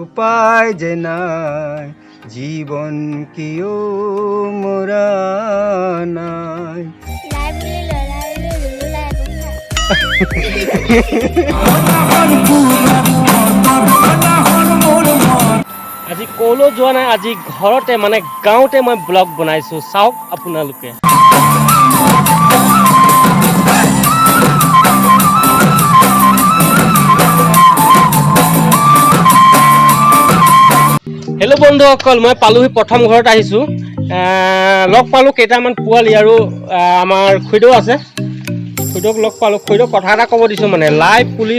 উপায় যে নাই জীবন কিয় মোৰা নাই। আজি ক'লৈ যোৱা নাই, আজি ঘৰতে মানে গাঁৱতে মই ব্লগ বনাইছোঁ, চাওক আপোনালোকে। হেল্ল' বন্ধুসকল, মই পালোহি প্ৰথম ঘৰত আহিছোঁ। লগ পালোঁ কেইটামান পোৱালি আৰু আমাৰ খুইদেউ আছে, খুইদেউক লগ পালোঁ। খুইদেউক কথা এটা ক'ব দিছোঁ, মানে লাই পুলি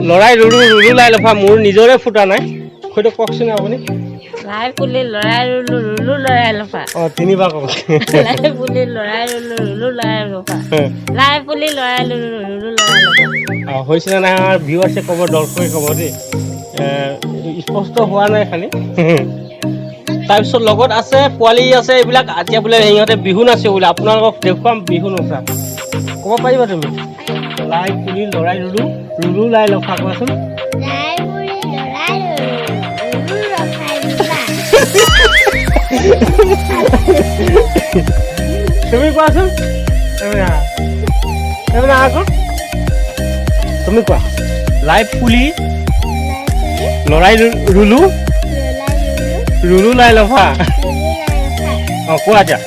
লৰাই ৰুৰু ৰুৰু লাই লফা মোৰ নিজৰে ফুটা নাই। খুইদেউক কওকচোন আপুনি। লাই পুলি লৰাই ৰুলো ৰুলো লৰাই লফা। অঁ, তিনিবাৰ কওক। লাই পুলি লৰাই ৰুলো ৰুলো লৰাই লফা। লাই পুলি লৰাই ৰুলো ৰুলো লৰাই লফা। অঁ, হৈছিলে নাই আমাৰ ভিউৱাৰ্ছে ক'ব, দৰ্শকে ক'ব দেই, স্পষ্ট হোৱা নাই খালি। তাৰপিছত লগত আছে পোৱালি আছে এইবিলাক। এতিয়া বোলে সিহঁতে বিহু নাচে বোলে, আপোনালোকক দেখুৱাম বিহু নচা। ক'ব পাৰিবা তুমি? লাই পুলি লৰাই ৰুলো ৰুলো লাই লফা, কোৱাচোন। তুমি কোৱাচোন, তুমি কোৱা। লাই পুলি লৰাই ৰুলো ৰুলো লাই লফা। অঁ, কোৱা এতিয়া।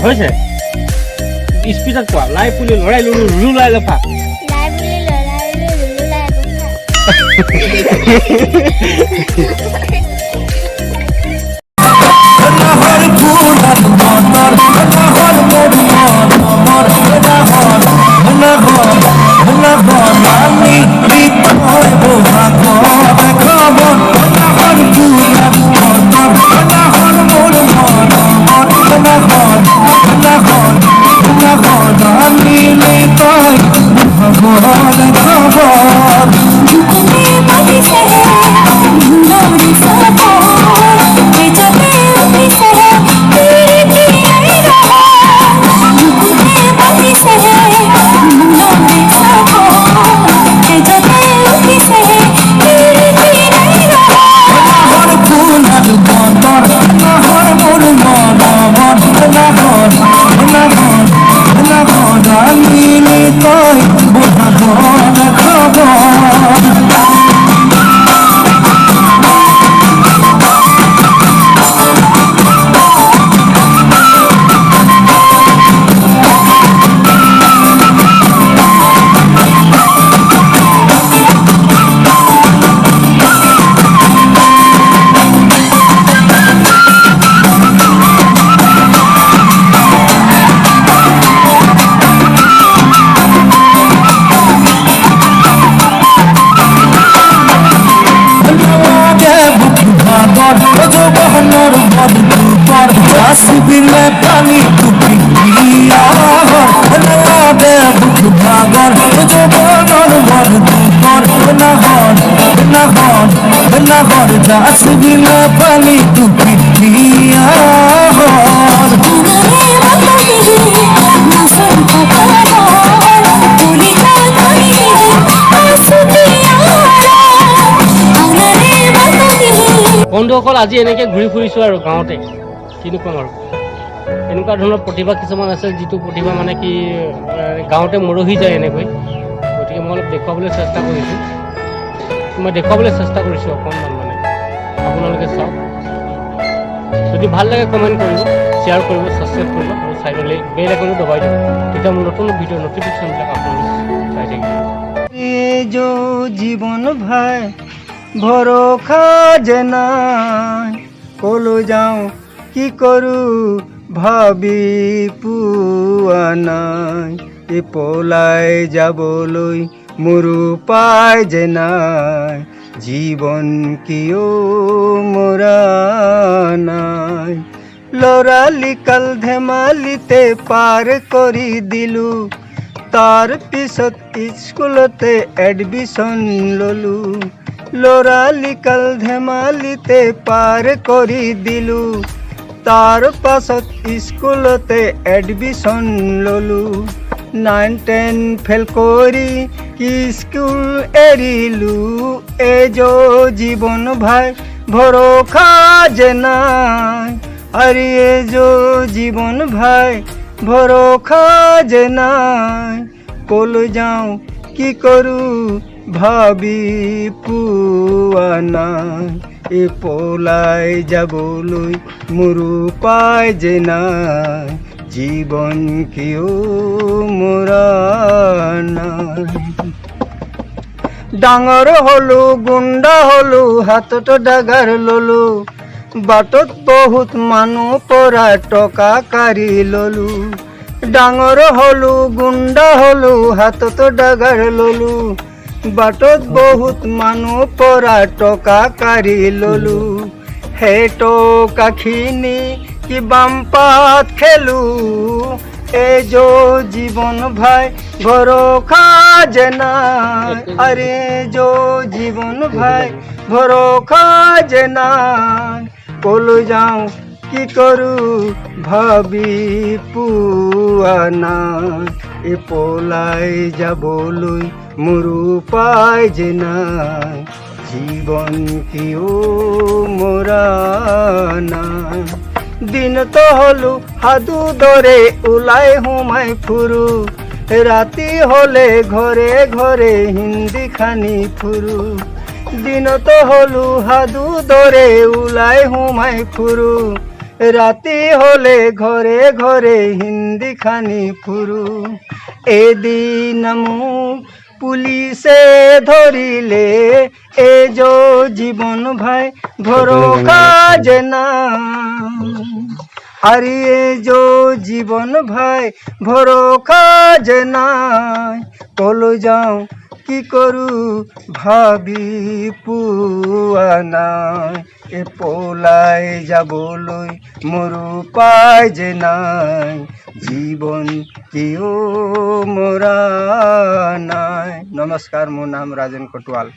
হৈছে স্পীডত কোৱা। লাই পুলি লৰাই ৰুলো ৰুলো লাই লফা। বন্ধুসকল, আজি এনেকৈ ঘূৰি ফুৰিছোঁ আৰু গাঁৱতে, কিনো ক'ম আৰু। এনেকুৱা ধৰণৰ প্ৰতিভা কিছুমান আছে, যিটো প্ৰতিভা মানে কি গাঁৱতে মৰহি যায় এনেকৈ। গতিকে মই অলপ দেখুৱাবলৈ চেষ্টা কৰিছোঁ, অকণমান মানে। আপোনালোকে চাওক, যদি ভাল লাগে কমেণ্ট কৰিব, শ্বেয়াৰ কৰিব, ছাবস্ক্ৰাইব কৰিব আৰু চাইডলৈ বেল আইকনটো দবাই দিব। তেতিয়া মোৰ নতুন ভিডিঅ' নটিফিকেশ্যনবিলাক আপোনালোকে চাই থাকিব। জীবন ভাই ভৰসা যে নাই, ক'লৈ যাওঁ কি কৰোঁ ভাবি পোৱা নাই। পলাই যাবলৈ মোৰ উপায় যে নাই, জীবন কিয় মোৰা নাই। ল'ৰালি কাল ধেমালিতে পাৰ কৰি দিলোঁ, তাৰ পিছত স্কুলতে এডমিশ্যন ল'লোঁ। ল'ৰালি কাল ধেমালিতে পাৰ কৰি দিলোঁ, তাৰ পাছত স্কুলতে এডমিশ্যন ল'লোঁ 9-10 ফেল কৰি স্কুল এৰিলোঁ এজ জীৱন ভাই ভৰসা যে নাই আৰে এজ জীৱন ভাই ভৰসা যে নাই কলৈ যাওঁ কি কৰোঁ ভাবি পোৱা নাই এ পলাই যাবলৈ মোৰ উপায় যে নাই জীৱন কিয় মৰা নাই ডাঙৰ হ'লো গুণ্ডা হ'লো হাতত ডাগাৰ ল'লোঁ বাটত বহুত মানুহ পৰা টকা কাঢ়ি ল'লোঁ ডাঙৰ হ'লো গুণ্ডা হ'লো হাতত ডাগাৰ ল'লোঁ বাটত বহুত মানুহ পৰা টকা কাঢ়ি ল'লোঁ সেই টকাখিনি কি বাম পাত খেলোঁ এজ জীৱন ভাই ভৰসা যে নাই আৰে এজ জীৱন ভাই ভৰসা যে নাই কলৈ যাওঁ কি কৰোঁ ভাবি পোৱা নাই এ পলাই যাবলৈ মোৰ উপায় যে নাই জীৱন কিয় মৰা নাই দিনতো হ'লো সাধু দৰে ওলাই সোমাই ফুৰোঁ ৰাতি হ'লে ঘৰে ঘৰে হিন্দী খানি ফুৰোঁ দিনতো হ'লো সাধু দৰে ওলাই সোমাই ফুৰোঁ ৰাতি হ'লে ঘৰে ঘৰে হিন্দী খানি ফুৰোঁ এদিন মোক পুলিচে ধৰিলে এজ জীৱন ভাই ভৰসা যে নাই আৰে এজ জীবন ভাই ভৰসা যে নাই কলৈ যাওঁ কি কৰোঁ ভাবি পোৱা নাই এ পলাই যাবলৈ মোৰ উপায় যে নাই জীৱন কিয় মৰা নাই। নমস্কাৰ, মোৰ নাম ৰাজেন কটুৱাল।